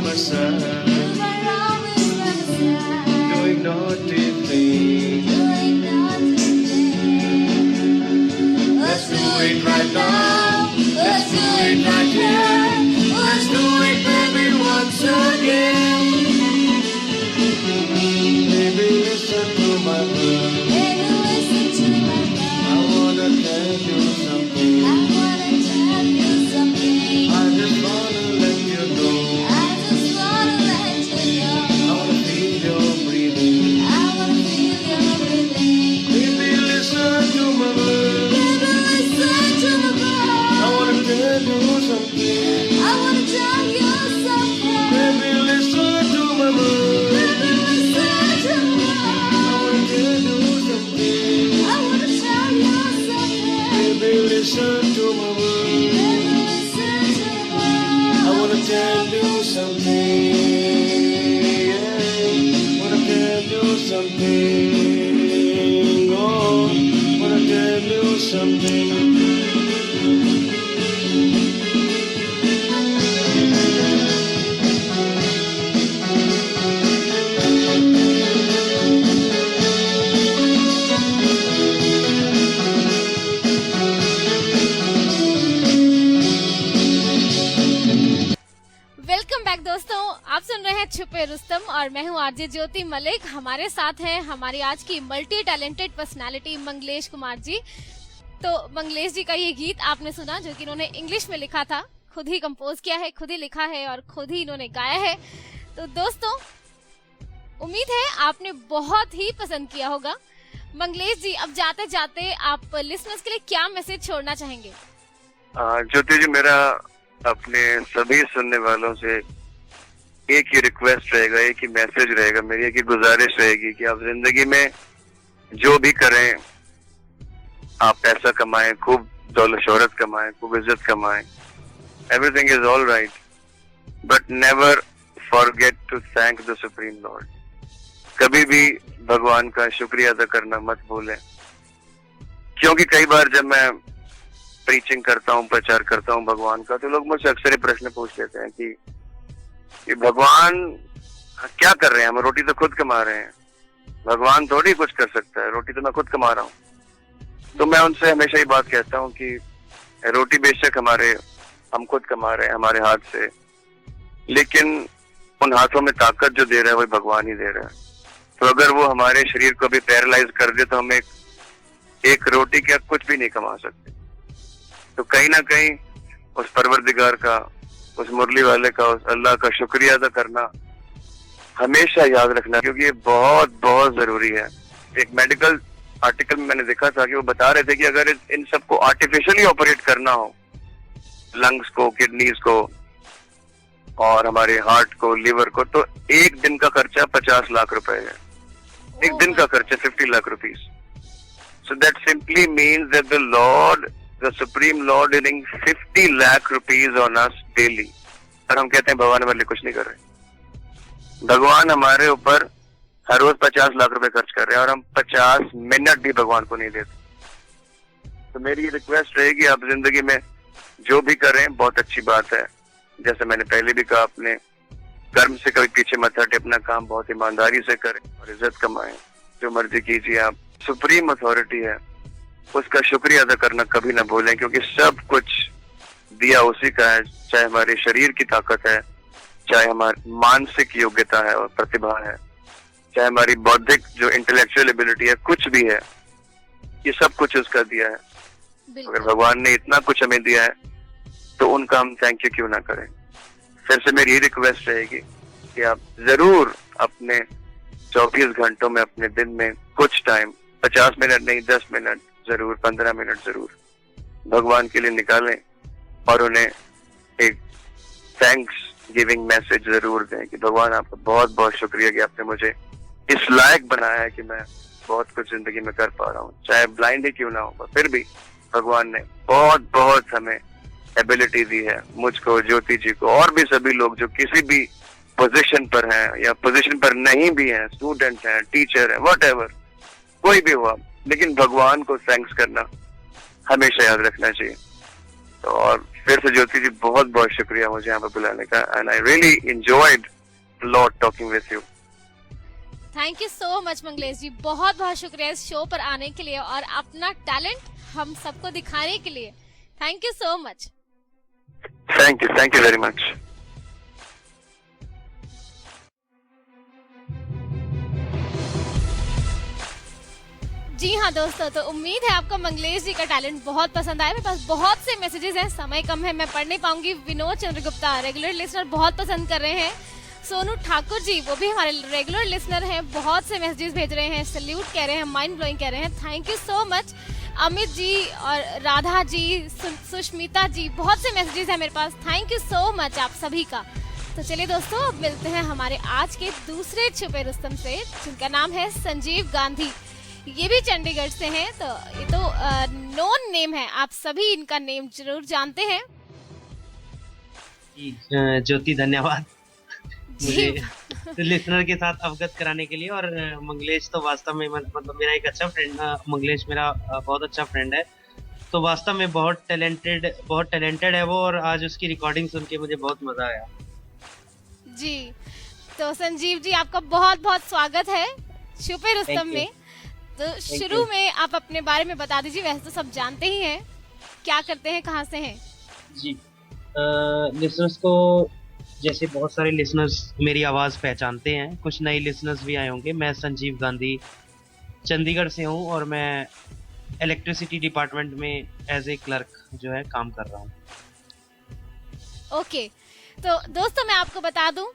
my side, You were always by my side, doing naughty things. doing naughty things. Let's do it right now. Let's do it right here. Let's do it, baby, once again. Baby, listen to my word. Baby, listen to my I love. wanna tell you something. I wanna tell you something. I just wanna let you know. I just wanna let you know. I wanna feel your breathing. I wanna feel your breathing. Baby, listen to my word. Baby, listen to my I love. wanna tell you something. I wanna tell you something. Baby, listen to my word. Baby, listen to my I love. wanna tell you something. I wanna tell you something. Baby, listen to my word. Baby, listen to my I love. wanna tell you something. Yeah. Wanna tell you something. Oh, wanna tell you something. Welcome back दोस्तों, आप सुन रहे हैं छुपे रुस्तम और मैं हूं RJ ज्योति मलिक। हमारे साथ हैं हमारी आज की multi talented personality Mangalesh Kumar ji. तो मंगलेश जी का ये गीत आपने सुना जो कि इन्होंने इंग्लिश में लिखा था, खुद ही कंपोज किया है, खुद ही लिखा है और खुद ही इन्होंने गाया है। तो दोस्तों उम्मीद है आपने बहुत ही पसंद किया होगा। मंगलेश जी, अब जाते जाते आप लिसनर्स के लिए क्या मैसेज छोड़ना चाहेंगे? ज्योति जी, मेरा अपने सभी सुनने वालों से एक ही रिक्वेस्ट रहेगा, एक ही मैसेज रहेगा, मेरी एक ही गुजारिश रहेगी कि आप जिंदगी में जो भी करें, आप पैसा कमाएं, खूब दौलत शोहरत कमाएं, खूब इज्जत कमाएं, everything is all right, but never forget to thank the supreme lord. कभी भी भगवान का शुक्रिया अदा करना मत भूलें, क्योंकि कई बार जब मैं प्रीचिंग करता हूँ, प्रचार करता हूँ भगवान का, तो लोग मुझसे अक्सर ये प्रश्न पूछ लेते हैं कि भगवान क्या कर रहे हैं, हम रोटी तो खुद कमा रहे हैं, भगवान थोड़ी कुछ कर सकता है, रोटी तो मैं खुद कमा रहा हूँ। तो मैं उनसे हमेशा ये बात कहता हूँ कि रोटी बेशक हम खुद कमा रहे हैं हमारे हाथ से, लेकिन उन हाथों में ताकत जो दे रहा है वही भगवान ही दे रहा है। तो अगर वो हमारे शरीर को भी पैरालाइज कर दे तो हम एक रोटी क्या कुछ भी नहीं कमा सकते। तो कहीं ना कहीं उस परवरदिगार का, उस मुरली वाले का, उस अल्लाह का शुक्रिया अदा करना हमेशा याद रखना, क्योंकि ये बहुत बहुत जरूरी है। एक मेडिकल आर्टिकल में मैंने देखा था कि वो बता रहे थे कि अगर इन सबको आर्टिफिशियली ऑपरेट करना हो, लंग्स को, किडनीज को और हमारे हार्ट को, लिवर को, तो एक दिन का खर्चा 50 लाख रुपए है। एक दिन का खर्चा 50 lakh rupees. So that simply means that the Lord, the supreme lord earning 50 lakh rupees on us daily। और हम कहते हैं भगवान हमारे लिए कुछ नहीं कर रहे। भगवान हमारे ऊपर हर रोज 50 लाख रुपए खर्च कर रहे हैं और हम 50 मिनट भी भगवान को नहीं देते। तो मेरी रिक्वेस्ट रहेगी, आप जिंदगी में जो भी करें बहुत अच्छी बात है। जैसे मैंने पहले भी कहा, अपने कर्म से कभी पीछे मत हटे, अपना काम बहुत ईमानदारी से करें और इज्जत कमाएं, जो मर्जी कीजिए। आप सुप्रीम अथॉरिटी है, उसका शुक्रिया अदा करना कभी ना भूलें, क्योंकि सब कुछ दिया उसी का है, चाहे हमारे शरीर की ताकत है, चाहे हमारी मानसिक योग्यता है और प्रतिभा है, चाहे हमारी बौद्धिक जो इंटेलेक्चुअल एबिलिटी है, कुछ भी है, ये सब कुछ उसका दिया है। अगर भगवान ने इतना कुछ हमें दिया है तो उनका हम थैंक यू क्यों ना करें। फिर से मेरी रिक्वेस्ट रहेगी कि आप जरूर अपने 24 घंटों में, अपने दिन में कुछ टाइम, 50 मिनट नहीं, 10 मिनट जरूर, 15 मिनट जरूर भगवान के लिए निकालें और उन्हें एक थैंक्स गिविंग मैसेज जरूर दें कि भगवान आपका बहुत बहुत शुक्रिया कि आपने मुझे इस लायक बनाया है कि मैं बहुत कुछ जिंदगी में कर पा रहा हूँ, चाहे ब्लाइंड ही क्यों ना हो, फिर भी भगवान ने बहुत बहुत हमें एबिलिटी दी है, मुझको, ज्योति जी को, और भी सभी लोग जो किसी भी पोजीशन पर हैं या पोजीशन पर नहीं भी हैं, स्टूडेंट हैं, टीचर हैं, व्हाटएवर, कोई भी हुआ, लेकिन भगवान को थैंक्स करना हमेशा याद रखना चाहिए। तो और फिर से ज्योति जी बहुत बहुत शुक्रिया मुझे यहाँ पर बुलाने का, and I really enjoyed lot talking with you. Thank you so much Mangalesh ji, बहुत बहुत शुक्रिया इस शो पर आने के लिए और अपना टैलेंट हम सबको दिखाने के लिए। Thank you so much. Thank you very much. जी हाँ दोस्तों, तो उम्मीद है आपको मंगलेश जी का टैलेंट बहुत पसंद आया। मेरे पास बहुत से मैसेजेस हैं, समय कम है, मैं पढ़ नहीं पाऊंगी। विनोद चंद्रगुप्ता रेगुलर लिसनर बहुत पसंद कर रहे हैं। सोनू ठाकुर जी वो भी हमारे रेगुलर लिसनर हैं, बहुत से मैसेजेस भेज रहे हैं, सल्यूट कह रहे हैं, माइंड ब्लोइंग कह रहे हैं। Thank you so much. Amit ji और राधा जी, सुष्मिता जी, बहुत से मैसेजेस हैं मेरे पास। थैंक यू सो मच आप सभी का। तो चलिए दोस्तों, अब मिलते हैं हमारे आज के दूसरे छुपे रुस्तम से, जिनका नाम है संजीव गांधी। ये भी चंडीगढ़ से हैं, तो ये तो नोन नेम है, आप सभी इनका नेम जरूर जानते हैं। ज्योति धन्यवाद जी मुझे लिसनर के साथ अवगत कराने के लिए। और मंगलेश तो वास्तव में मतलब मेरा एक अच्छा फ्रेंड, मंगलेश मेरा बहुत अच्छा फ्रेंड है। तो वास्तव में बहुत टैलेंटेड है वो, और आज उसकी रिकॉर्डिंग सुन के मुझे बहुत मजा आया। जी, तो संजीव जी आपका बहुत बहुत स्वागत है छुपे रुस्तम में। तो शुरू में आप अपने बारे में बता दीजिए, वैसे तो सब जानते ही हैं, क्या करते हैं, कहाँ से हैं? जी, लिसनर्स को, जैसे बहुत सारे लिसनर्स मेरी आवाज़ पहचानते हैं, कुछ नए लिसनर्स भी आए होंगे। मैं संजीव गांधी चंडीगढ़ से हूँ और मैं इलेक्ट्रिसिटी डिपार्टमेंट में एज ए क्लर्क जो है काम कर रहा हूँ। ओके, तो दोस्तों मैं आपको बता दूं,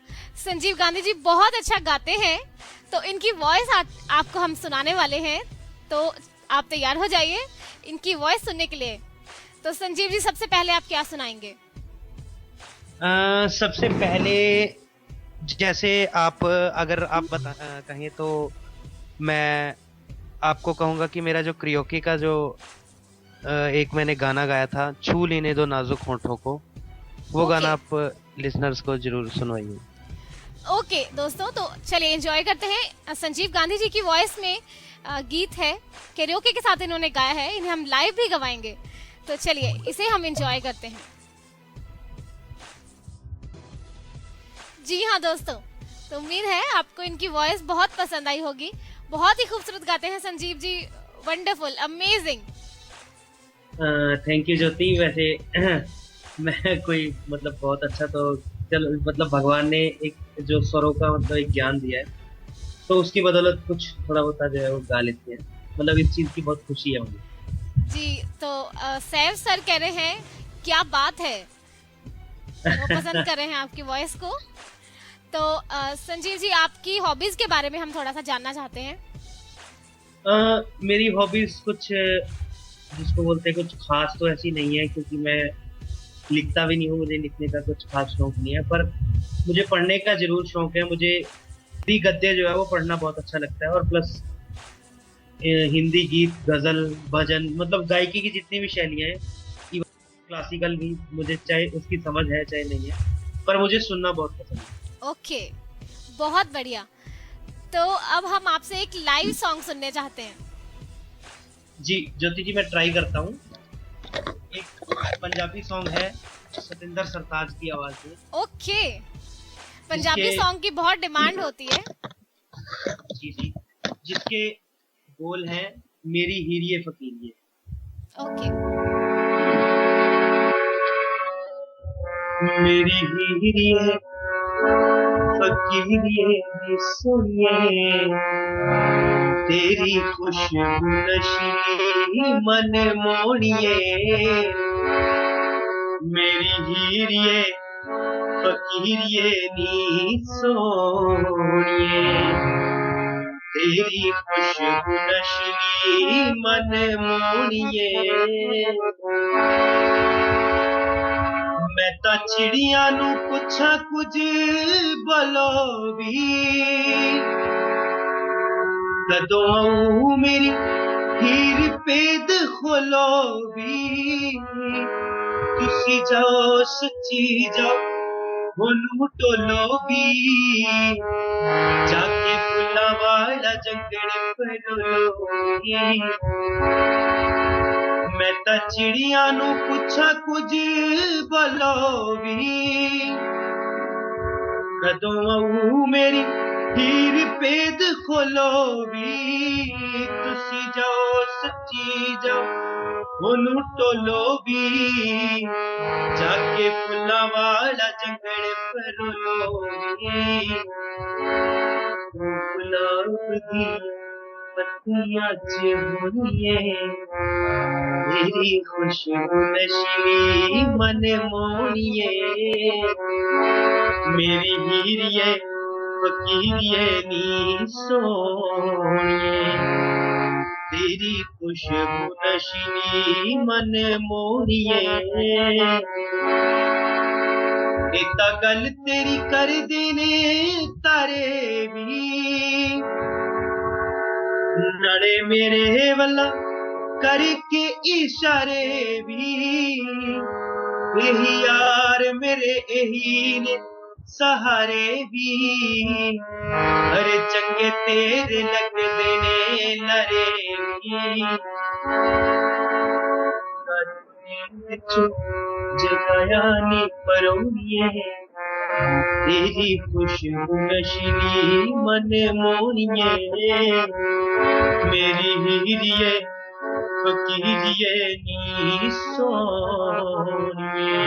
संजीव गांधी जी बहुत अच्छा गाते हैं, तो इनकी वॉइस आपको हम सुनाने वाले हैं, तो आप तैयार हो जाइए इनकी वॉइस सुनने के लिए। तो संजीव जी सबसे पहले आप क्या सुनाएंगे? सबसे पहले जैसे आप अगर आप कहें तो मैं आपको कहूँगा कि मेरा जो क्रियोके का जो एक मैंने गाना गाया था, छू लेने दो नाजुक होठों को, वो गाना आप लिसनर्स को जरूर सुनवाइए। ओके दोस्तों, तो चलिए एंजॉय करते हैं। संजीव गांधी जी की वॉइस में गीत है, कैरियोके के साथ इन्होंने गाया है, इन्हें हम लाइव भी गवाएंगे, तो चलिए इसे हम एंजॉय करते हैं। जी हाँ दोस्तों, तो उम्मीद है आपको इनकी वॉइस बहुत पसंद आई होगी। बहुत ही खूबसूरत गाते हैं Sanjeev ji, wonderful, amazing. Thank you ज्योति। वैसे मैं कोई मतलब बहुत अच्छा तो चल, मतलब भगवान ने एक जो स्वरों का मतलब एक ज्ञान दिया है, तो उसकी बदौलत कुछ थोड़ा बहुत जो है वो गा लेते हैं। मतलब इस चीज की बहुत खुशी है मुझे। जी, तो सैफ सर कह रहे हैं क्या बात है, वो पसंद कर रहे हैं आपकी वॉइस को। तो संजीव जी आपकी हॉबीज के बारे में हम थोड़ा सा जानना चाहते हैं। मेरी हॉबीज कुछ जिसको बोलते हैं कुछ खास तो ऐसी नहीं है, क्योंकि मैं लिखता भी नहीं हूँ, मुझे लिखने का कुछ खास शौक नहीं है, पर मुझे पढ़ने का जरूर शौक है। मुझे हिंदी गद्य जो है वो पढ़ना बहुत अच्छा लगता है, और प्लस हिंदी गीत, गजल, भजन, मतलब गायकी की जितनी भी शैलियाँ हैं, क्लासिकल भी, मुझे चाहे उसकी समझ है चाहे नहीं है, पर मुझे सुनना बहुत पसंद है। ओके, बहुत बढ़िया। तो अब हम आपसे एक लाइव सॉन्ग सुनने चाहते हैं। जी ज्योति जी, मैं ट्राई करता हूँ। एक पंजाबी सॉन्ग है सतिंदर सरताज की आवाज में। ओके, पंजाबी सॉन्ग की बहुत डिमांड होती है। जी जी, जिसके बोल हैं मेरी हीरिए फकीरिए। ओके। मेरी हीरिए फकीरिए सुनिए, तेरी खुशबू नशीली मन मोड़िए। मेरी हीरिए फकीरिए नी सोनिए, तेरी खुशबू नशीली मन मोड़िए। मैं तो चिड़िया नू पुछा कुछ बोलो भी, कदों आऊं मेरी हीर पेद खोलो भी। तुसी जाओ सच्ची जाओ होनू टोलो भी, जाके फुल्ला वाला जंगल परोलो भी। मैं ता चिड़िया नू पुछा कुछ बोलो भी कदों आऊ मेरी हीर पेद खोलो भी तुसी जाओ सच्ची जाओ ओनू टोलो भी जाके फुल्ला वाला जंगल परोलो भी गुलाब दी पत्तियां च होनिए तेरी खुशबू नशीली मन मोनिए मेरी हीरिए फकीरिए नी सोनिए तेरी खुशबू नशीली मन मोनिए इता गल तेरी कर देने तारे भी नड़े मेरे वाला करके इशारे भी यही यार मेरे यही ने सहारे भी अरे चंगे तेरे लग देने लरे भी जगाया नी परोनिए तेरी खुशबू नशीली मन मोनिए मेरी हीरिए फकीरिए नी सोनिए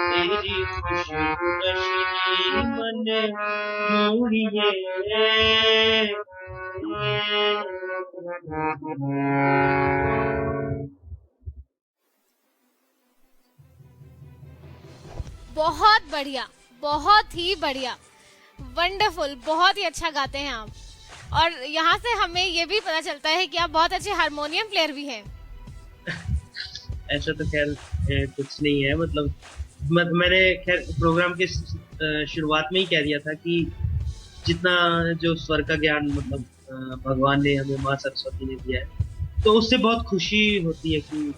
तेरी खुशबू नशीली मन मोनिए बहुत बढ़िया, बहुत ही बढ़िया, वंडरफुल, बहुत ही अच्छा गाते हैं आप। और यहाँ से हमें ये भी पता चलता है कि आप बहुत अच्छे हारमोनियम प्लेयर भी हैं। ऐसा तो खैर कुछ नहीं है, मतलब मैंने खैर प्रोग्राम के शुरुआत में ही कह दिया था कि जितना जो स्वर का ज्ञान मतलब भगवान ने हमें, माँ सरस्वती ने दिया है, तो उससे बहुत खुशी होती है कि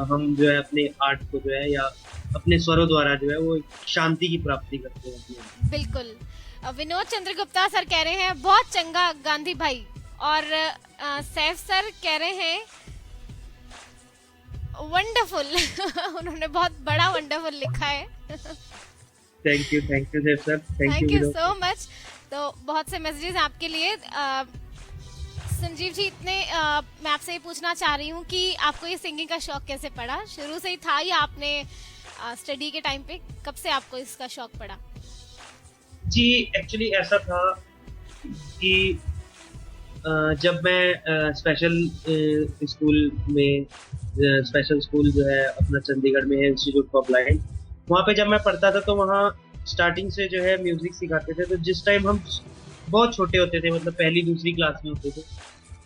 हम जो है अपने आर्ट को जो है या अपने स्वरों द्वारा जो है वो शांति की प्राप्ति करते हैं। बिल्कुल। विनोद चंद्र गुप्ता सर कह रहे हैं बहुत चंगा गांधी भाई, और सैफ सर कह रहे हैं वंडरफुल। उन्होंने बहुत बड़ा वंडरफुल लिखा है। Thank you Saif sir, thank you so much. तो बहुत से मैसेजेस आपके लिए। संजीव जी, मैं आपसे ये पूछना चाह रही हूँ कि आपको ये सिंगिंग का शौक कैसे पड़ा? शुरू से ही था या आपने स्टडी के टाइम पे, कब से आपको इसका शौक पड़ा? जी एक्चुअली ऐसा था कि जब मैं स्पेशल स्कूल में, स्पेशल स्कूल जो है अपना चंडीगढ़ में है, इंस्टीट्यूट फॉर ब्लाइंड, वहाँ पे जब मैं पढ़ता था तो वहाँ स्टार्टिंग से जो है म्यूजिक सिखाते थे। तो जिस टाइम हम बहुत छोटे होते थे, मतलब पहली दूसरी क्लास में होते थे,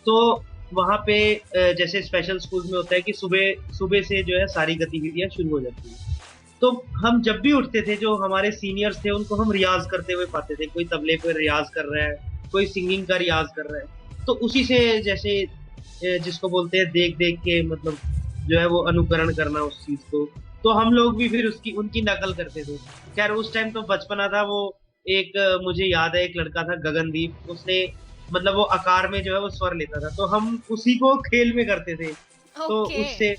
तो वहाँ पे जैसे स्पेशल स्कूल में होता है कि सुबह से जो है सारी गतिविधियां शुरू हो जाती है। तो हम जब भी उठते थे, जो हमारे सीनियर्स थे उनको हम रियाज करते हुए पाते थे। कोई तबले पर रियाज कर रहा है, कोई सिंगिंग का रियाज कर रहा है। तो उसी से जैसे जिसको बोलते हैं देख देख के, मतलब जो है वो अनुकरण करना उस चीज को, तो हम लोग भी फिर उनकी नकल करते थे। खैर उस टाइम तो बचपना था। वो एक मुझे याद है, एक लड़का था गगनदीप, उसने मतलब वो आकार में जो है वो स्वर लेता था, तो हम उसी को खेल में करते थे। तो उससे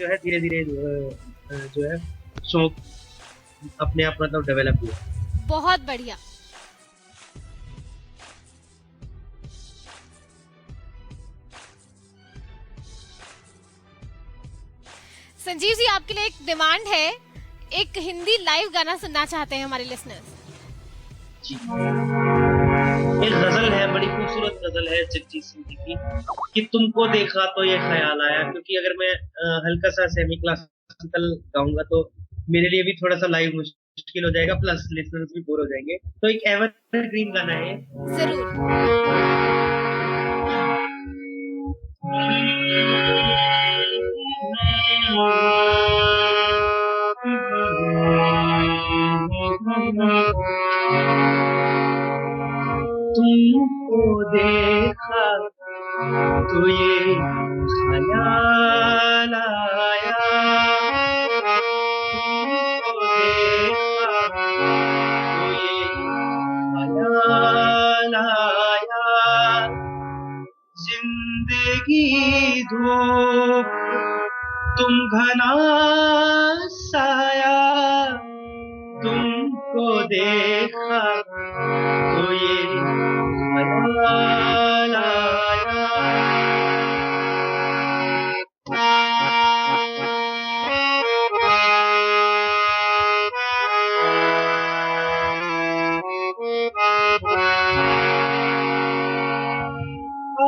जो है धीरे धीरे जो है शौक अपने आप मतलब डेवलप हुआ। बहुत बढ़िया। संजीव जी, आपके लिए एक डिमांड है, एक हिंदी लाइव गाना सुनना चाहते हैं हमारे लिसनर्स। जी, एक गजल है, बड़ी खूबसूरत गजल है जगजीत सिंह जी की, कि तुमको देखा तो ये ख्याल आया। क्योंकि अगर मैं हल्का सा सेमी क्लासिकल गाऊंगा तो मेरे लिए भी थोड़ा सा लाइव मुश्किल हो जाएगा, प्लस लिसनर्स भी बोर हो जाएंगे। तो एक एवरग्रीन गाना है। जरूर। तुमको देखा तो ये ख्याल आया, तुमको देखा तो ये ख्याल आया, जिंदगी धूप तुम घना साया, तुमको देखा तो ये ख्याल आया।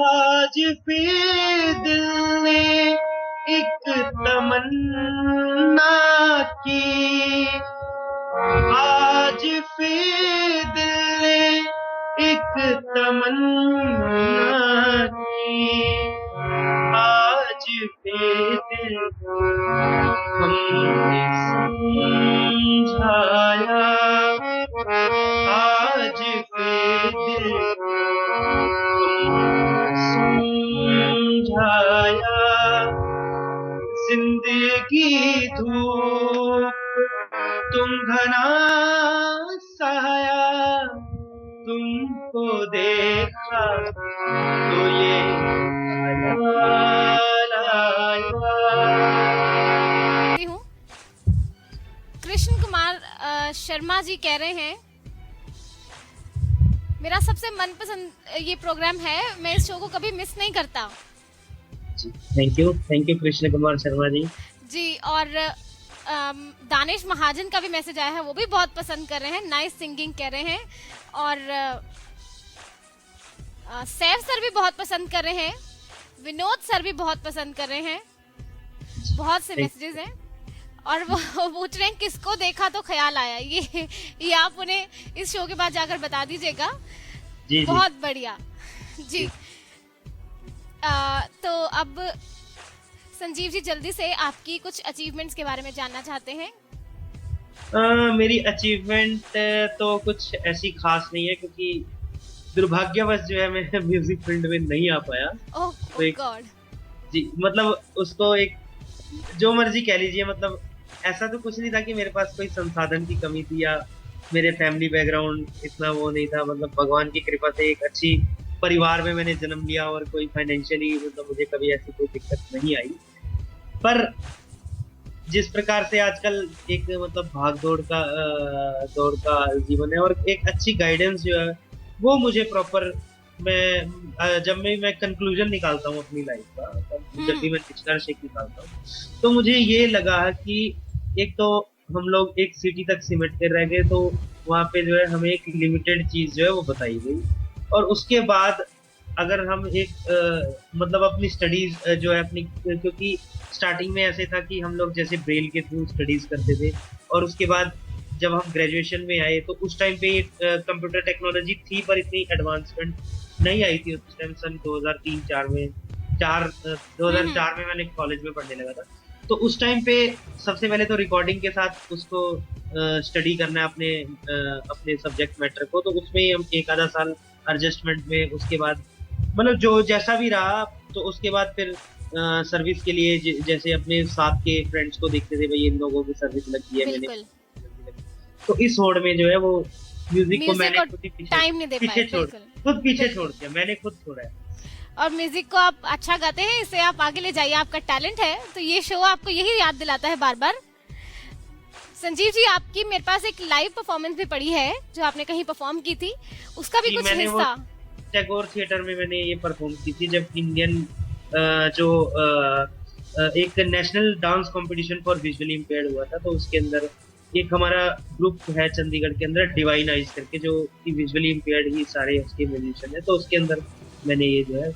आज फिर दिल ने एक तमन्ना की, आज फिर दिल ने एक तमन्ना की, आज फिर दिल हमने समझाया, आज फिर दिल समझाया। जिंदगी धूप तुम घना साया, तुमको देखा तो ये ख्याल आया। हूँ कृष्ण कुमार शर्मा जी कह रहे हैं, मेरा सबसे मनपसंद ये प्रोग्राम है, मैं इस शो को कभी मिस नहीं करता। Thank you Krishna Kumar Sharma ji. जी, और दानिश महाजन का भी मैसेज आया है, वो भी बहुत पसंद कर रहे हैं, नाइस सिंगिंग कह रहे हैं। और सैफ सर भी बहुत पसंद कर रहे हैं, विनोद सर भी बहुत पसंद कर रहे हैं, बहुत से मैसेजेस हैं। और वो पूछ रहे हैं किसको देखा तो ख्याल आया, ये आप उन्हें इस शो के बाद जाकर बता दीजिएगा। जी, बहुत बढ़िया जी। तो अब संजीव जी जल्दी से आपकी कुछ अचीवमेंट्स के बारे में जानना चाहते हैं। मेरी अचीवमेंट तो कुछ ऐसी खास नहीं है, क्योंकि दुर्भाग्यवश जो है मैं म्यूजिक फील्ड में नहीं आ पाया। ओह गॉड जी, मतलब उसको एक जो मर्जी कह लीजिए, मतलब ऐसा तो कुछ नहीं था कि मेरे पास कोई संसाधन की कमी थी या मेरे फैमिली बैकग्राउंड इतना वो नहीं था। मतलब भगवान की कृपा से एक अच्छी परिवार में मैंने जन्म लिया और कोई फाइनेंशियली मतलब मुझे कभी ऐसी कोई दिक्कत नहीं आई। पर जिस प्रकार से आजकल एक मतलब भाग दौड़ का जीवन है, और एक अच्छी गाइडेंस जो है वो मुझे प्रॉपर, जब मैं कंक्लूजन निकालता हूँ अपनी लाइफ का, जब भी मैं निष्कर्ष निकालता हूँ, तो मुझे ये लगा कि एक तो हम लोग एक सिटी तक सिमट कर रह गए, तो वहाँ पे जो है हमें एक लिमिटेड चीज जो है वो बताई गई। और उसके बाद अगर हम एक मतलब अपनी स्टडीज जो है अपनी, क्योंकि स्टार्टिंग में ऐसे था कि हम लोग जैसे ब्रेल के थ्रू स्टडीज करते थे, और उसके बाद जब हम ग्रेजुएशन में आए तो उस टाइम पे कंप्यूटर टेक्नोलॉजी थी पर इतनी एडवांसमेंट नहीं आई थी उस टाइम। सन 2003-4 में 2004 में मैंने कॉलेज में पढ़ने लगा था। तो उस टाइम पे सबसे पहले तो रिकॉर्डिंग के साथ उसको स्टडी करना है अपने सब्जेक्ट मैटर को, तो उसमें हम एक आधा साल एडजस्टमेंट में, उसके बाद मतलब जो जैसा भी रहा, तो उसके बाद फिर सर्विस के लिए जैसे अपने साथ के फ्रेंड्स को देखते थे, भाई इन लोगों की सर्विस लगी है, मैंने तो इस होड़ में जो है वो म्यूजिक को मैंने खुद पीछे छोड़ दिया, मैंने खुद छोड़ा है। और म्यूजिक को आप अच्छा गाते हैं, इसे आप आगे ले जाइए, आपका टैलेंट है, तो ये शो आपको यही याद दिलाता है बार बार। संजीव जी, आपकी मेरे पास एक लाइव परफॉर्मेंस भी पड़ी है जो आपने कहीं परफॉर्म की थी, उसका भी कुछ हिस्सा। टैगोर थिएटर में मैंने ये परफॉर्म की थी, जब इंडियन जो एक national dance competition for visually impaired हुआ था, तो उसके अंदर एक हमारा ग्रुप है चंडीगढ़ के अंदर, डिवाइन आइज करके, जो कि विजुअली इम्पेयर्ड ही सारे उसके म्यूजिशियन है, तो उसके अंदर मैंने ये जो है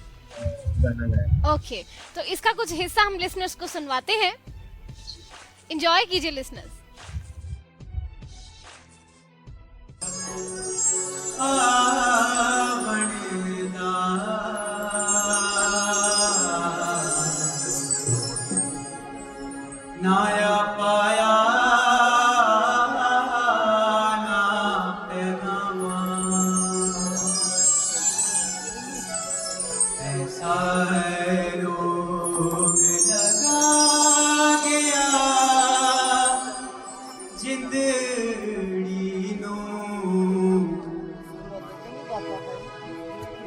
गाना गाया। ओके, तो इसका कुछ हिस्सा हम लिसनर्स को सुनवाते हैं, एंजॉय कीजिए लिसनर्स। नाया पाया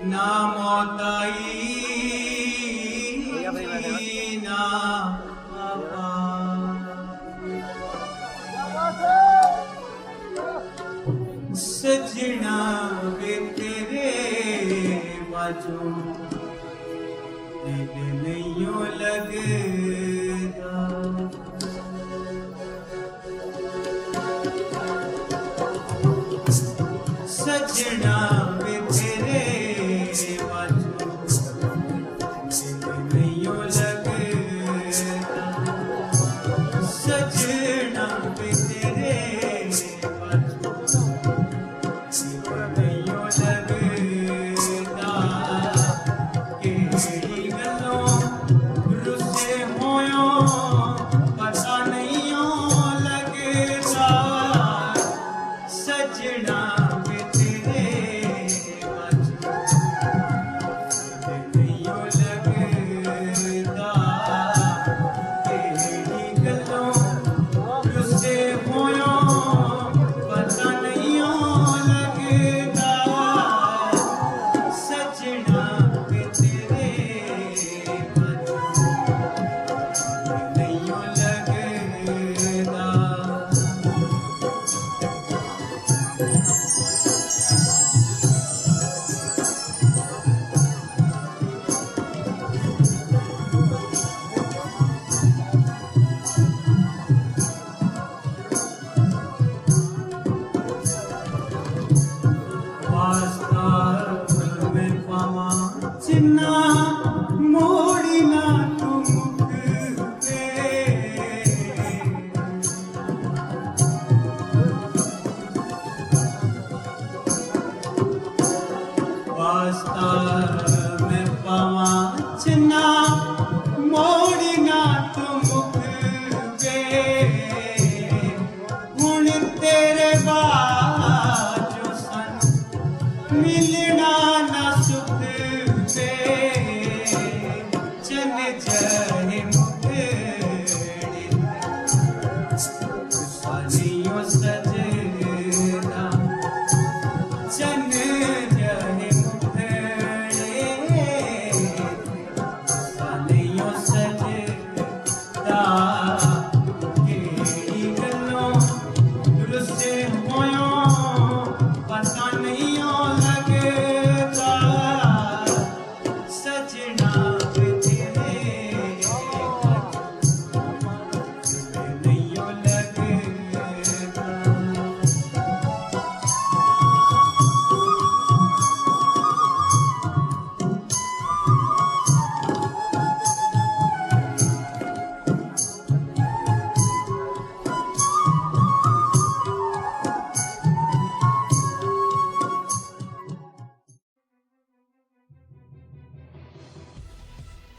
ना मौत आई ना सजना वे तेरे बाजू दिल नहीं लगदा सजना वे तेरे बाजू दिल नहीं लगदा सजना वे तेरे बाजू चिन्ना मोड़ी ना तुम पे वास्ता में पावा चिन्ना मोड़ी ना तुम पे हुण तेरे बाजो सन मिलना ना सुख चन जाने मुखड़ी सालियों सजना चन जाने मुखड़ी सालियों सजना केड़ी गल्लों रुसे होयों पता नहीं लगता सजना वे तेरे नहीं लगदा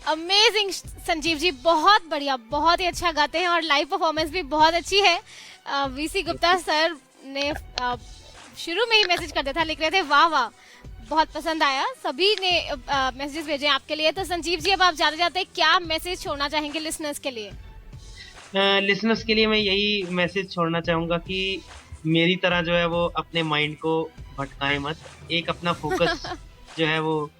अमेजिंग संजीव जी, बहुत बढ़िया, बहुत ही अच्छा गाते हैं और लाइव परफॉर्मेंस भी बहुत अच्छी है। वीसी गुप्ता सर ने शुरू में ही मैसेज कर दिया था, लिख रहे थे वाह वाह, बहुत पसंद आया, सभी ने मैसेजेस भेजे आपके लिए। तो संजीव जी, अब आप जाते जाते क्या मैसेज छोड़ना चाहेंगे लिसनर्स के लिए? लिसनर्स के लिए मैं यही मैसेज छोड़ना चाहूँगा कि मेरी तरह जो है वो अपने माइंड को भटकाए मत, एक अपना फोकस जो है वो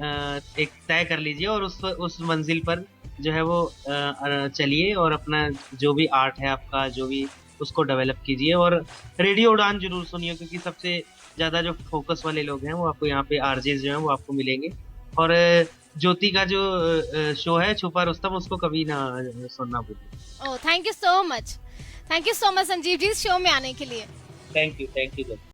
एक तय कर लीजिए और उस मंजिल पर जो है वो चलिए और अपना जो भी आर्ट है आपका, जो भी उसको डेवलप कीजिए और रेडियो उड़ान जरूर सुनिए, क्योंकि सबसे ज़्यादा जो फोकस वाले लोग हैं वो आपको यहाँ पे आरजेस जो हैं वो आपको मिलेंगे। और ज्योति का जो शो है छुपा रुस्तम, उसको कभी ना सुनना भूलिए। Oh, thank you so much Sanjeev ji इस शो में आने के लिए। Thank you.